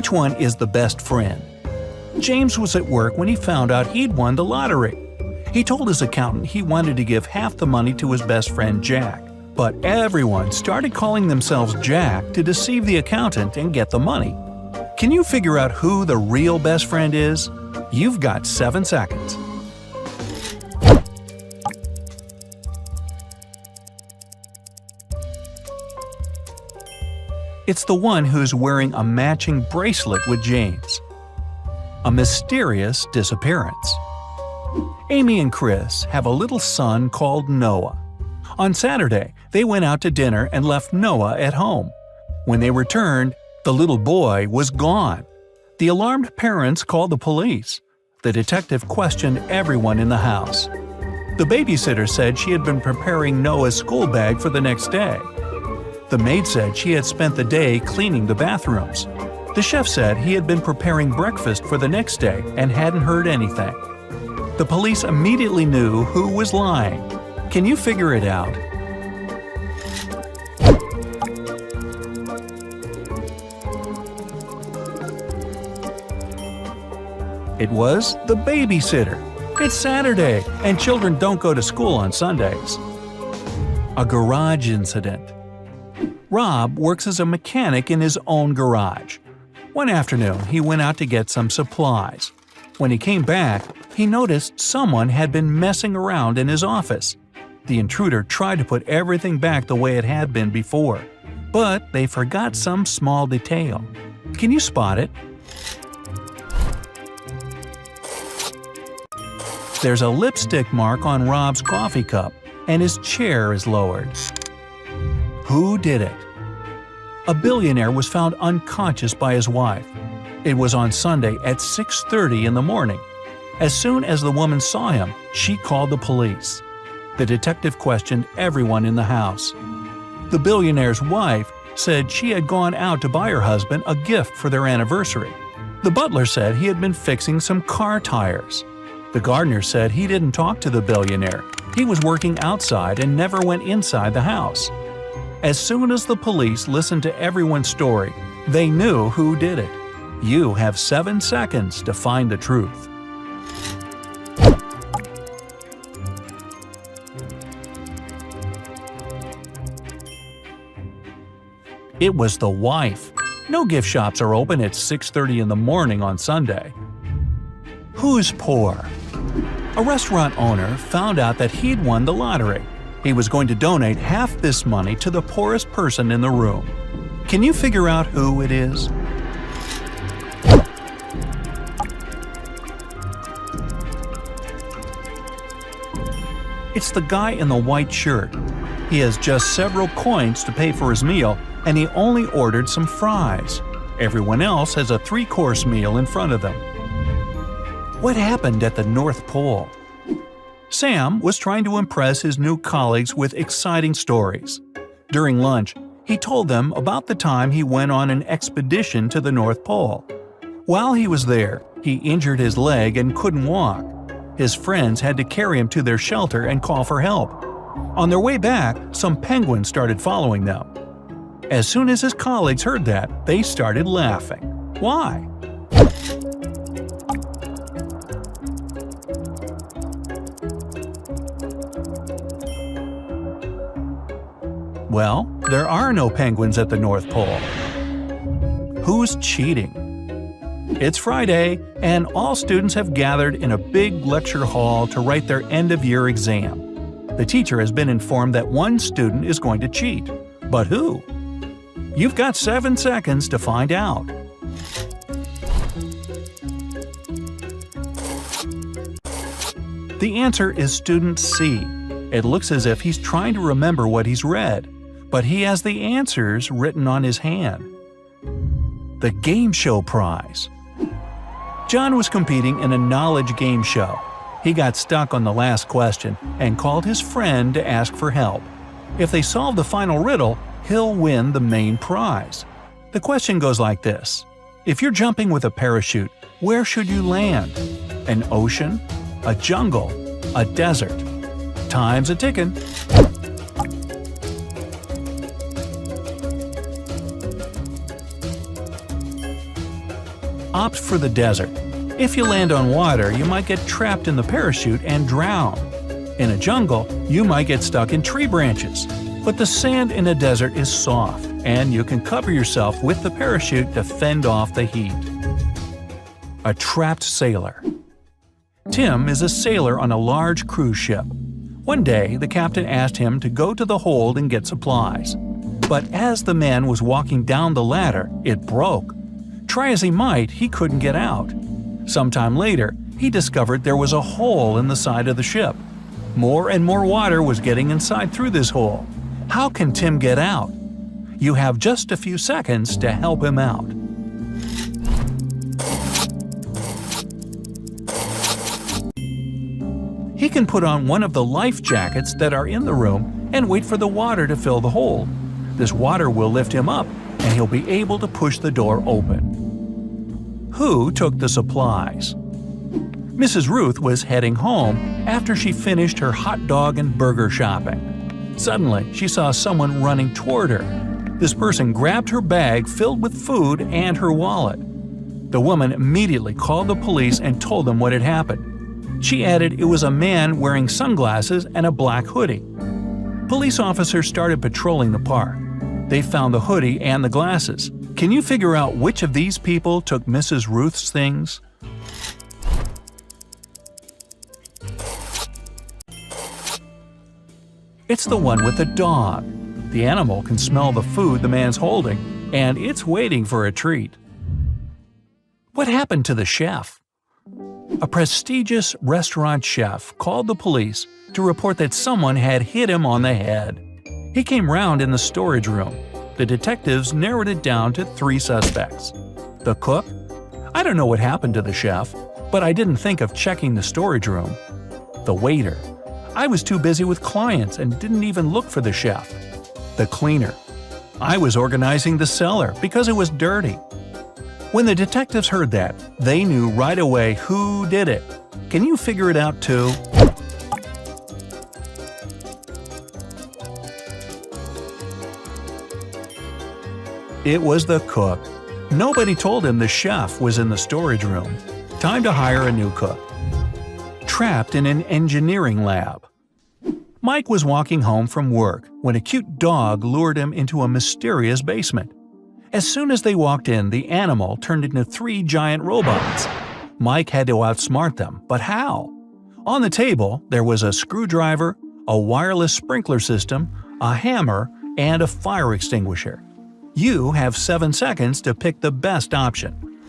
Which one is the best friend? James was at work when he found out he'd won the lottery. He told his accountant he wanted to give half the money to his best friend Jack. But everyone started calling themselves Jack to deceive the accountant and get the money. Can you figure out who the real best friend is? You've got 7 seconds. It's the one who's wearing a matching bracelet with James. A mysterious disappearance. Amy and Chris have a little son called Noah. On Saturday, they went out to dinner and left Noah at home. When they returned, the little boy was gone. The alarmed parents called the police. The detective questioned everyone in the house. The babysitter said she had been preparing Noah's school bag for the next day. The maid said she had spent the day cleaning the bathrooms. The chef said he had been preparing breakfast for the next day and hadn't heard anything. The police immediately knew who was lying. Can you figure it out? It was the babysitter. It's Saturday, and children don't go to school on Sundays. A garage incident. Rob works as a mechanic in his own garage. One afternoon, he went out to get some supplies. When he came back, he noticed someone had been messing around in his office. The intruder tried to put everything back the way it had been before, but they forgot some small detail. Can you spot it? There's a lipstick mark on Rob's coffee cup, and his chair is lowered. Who did it? A billionaire was found unconscious by his wife. It was on Sunday at 6:30 in the morning. As soon as the woman saw him, she called the police. The detective questioned everyone in the house. The billionaire's wife said she had gone out to buy her husband a gift for their anniversary. The butler said he had been fixing some car tires. The gardener said he didn't talk to the billionaire. He was working outside and never went inside the house. As soon as the police listened to everyone's story, they knew who did it. You have 7 seconds to find the truth. It was the wife. No gift shops are open at 6:30 in the morning on Sunday. Who's poor? A restaurant owner found out that he'd won the lottery. He was going to donate half this money to the poorest person in the room. Can you figure out who it is? It's the guy in the white shirt. He has just several coins to pay for his meal, and he only ordered some fries. Everyone else has a 3-course meal in front of them. What happened at the North Pole? Sam was trying to impress his new colleagues with exciting stories. During lunch, he told them about the time he went on an expedition to the North Pole. While he was there, he injured his leg and couldn't walk. His friends had to carry him to their shelter and call for help. On their way back, some penguins started following them. As soon as his colleagues heard that, they started laughing. Why? Well, there are no penguins at the North Pole. Who's cheating? It's Friday, and all students have gathered in a big lecture hall to write their end-of-year exam. The teacher has been informed that one student is going to cheat. But who? You've got 7 seconds to find out. The answer is student C. It looks as if he's trying to remember what he's read, but he has the answers written on his hand. The Game Show Prize. John was competing in a knowledge game show. He got stuck on the last question and called his friend to ask for help. If they solve the final riddle, he'll win the main prize. The question goes like this. If you're jumping with a parachute, where should you land? An ocean? A jungle? A desert? Time's a ticking. Opt for the desert. If you land on water, you might get trapped in the parachute and drown. In a jungle, you might get stuck in tree branches. But the sand in a desert is soft, and you can cover yourself with the parachute to fend off the heat. A trapped sailor. Tim is a sailor on a large cruise ship. One day, the captain asked him to go to the hold and get supplies. But as the man was walking down the ladder, it broke. Try as he might, he couldn't get out. Sometime later, he discovered there was a hole in the side of the ship. More and more water was getting inside through this hole. How can Tim get out? You have just a few seconds to help him out. He can put on one of the life jackets that are in the room and wait for the water to fill the hole. This water will lift him up, and he'll be able to push the door open. Who took the supplies? Mrs. Ruth was heading home after she finished her hot dog and burger shopping. Suddenly, she saw someone running toward her. This person grabbed her bag filled with food and her wallet. The woman immediately called the police and told them what had happened. She added it was a man wearing sunglasses and a black hoodie. Police officers started patrolling the park. They found the hoodie and the glasses. Can you figure out which of these people took Mrs. Ruth's things? It's the one with the dog. The animal can smell the food the man's holding, and it's waiting for a treat. What happened to the chef? A prestigious restaurant chef called the police to report that someone had hit him on the head. He came round in the storage room. The detectives narrowed it down to 3 suspects. The cook? I don't know what happened to the chef, but I didn't think of checking the storage room. The waiter? I was too busy with clients and didn't even look for the chef. The cleaner? I was organizing the cellar because it was dirty. When the detectives heard that, they knew right away who did it. Can you figure it out too? It was the cook. Nobody told him the chef was in the storage room. Time to hire a new cook. Trapped in an engineering lab. Mike was walking home from work when a cute dog lured him into a mysterious basement. As soon as they walked in, the animal turned into 3 giant robots. Mike had to outsmart them, but how? On the table, there was a screwdriver, a wireless sprinkler system, a hammer, and a fire extinguisher. You have 7 seconds to pick the best option.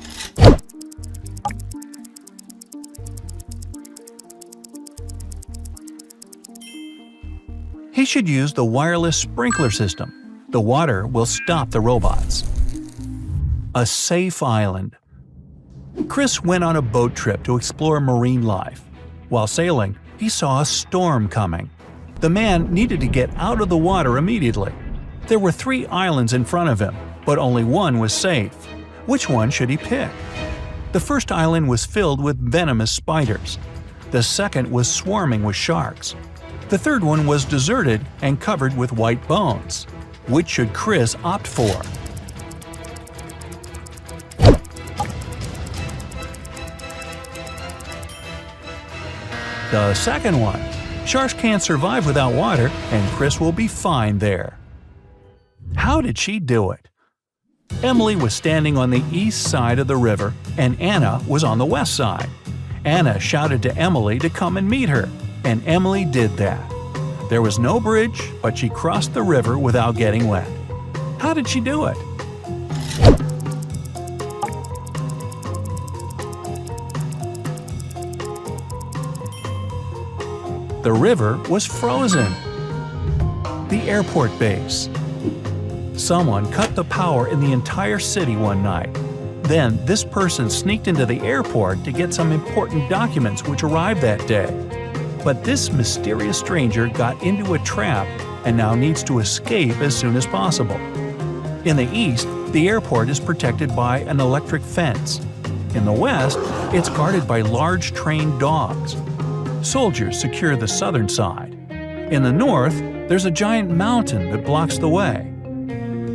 He should use the wireless sprinkler system. The water will stop the robots. A safe island. Chris went on a boat trip to explore marine life. While sailing, he saw a storm coming. The man needed to get out of the water immediately. There were 3 islands in front of him, but only one was safe. Which one should he pick? The first island was filled with venomous spiders. The second was swarming with sharks. The third one was deserted and covered with white bones. Which should Chris opt for? The second one. Sharks can't survive without water, and Chris will be fine there. How did she do it? Emily was standing on the east side of the river, and Anna was on the west side. Anna shouted to Emily to come and meet her, and Emily did that. There was no bridge, but she crossed the river without getting wet. How did she do it? The river was frozen. The airport base. Someone cut the power in the entire city one night. Then this person sneaked into the airport to get some important documents which arrived that day. But this mysterious stranger got into a trap and now needs to escape as soon as possible. In the east, the airport is protected by an electric fence. In the west, it's guarded by large trained dogs. Soldiers secure the southern side. In the north, there's a giant mountain that blocks the way.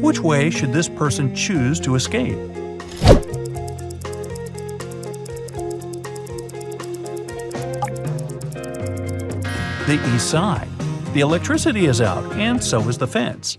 Which way should this person choose to escape? the east side. The electricity is out, and so is the fence.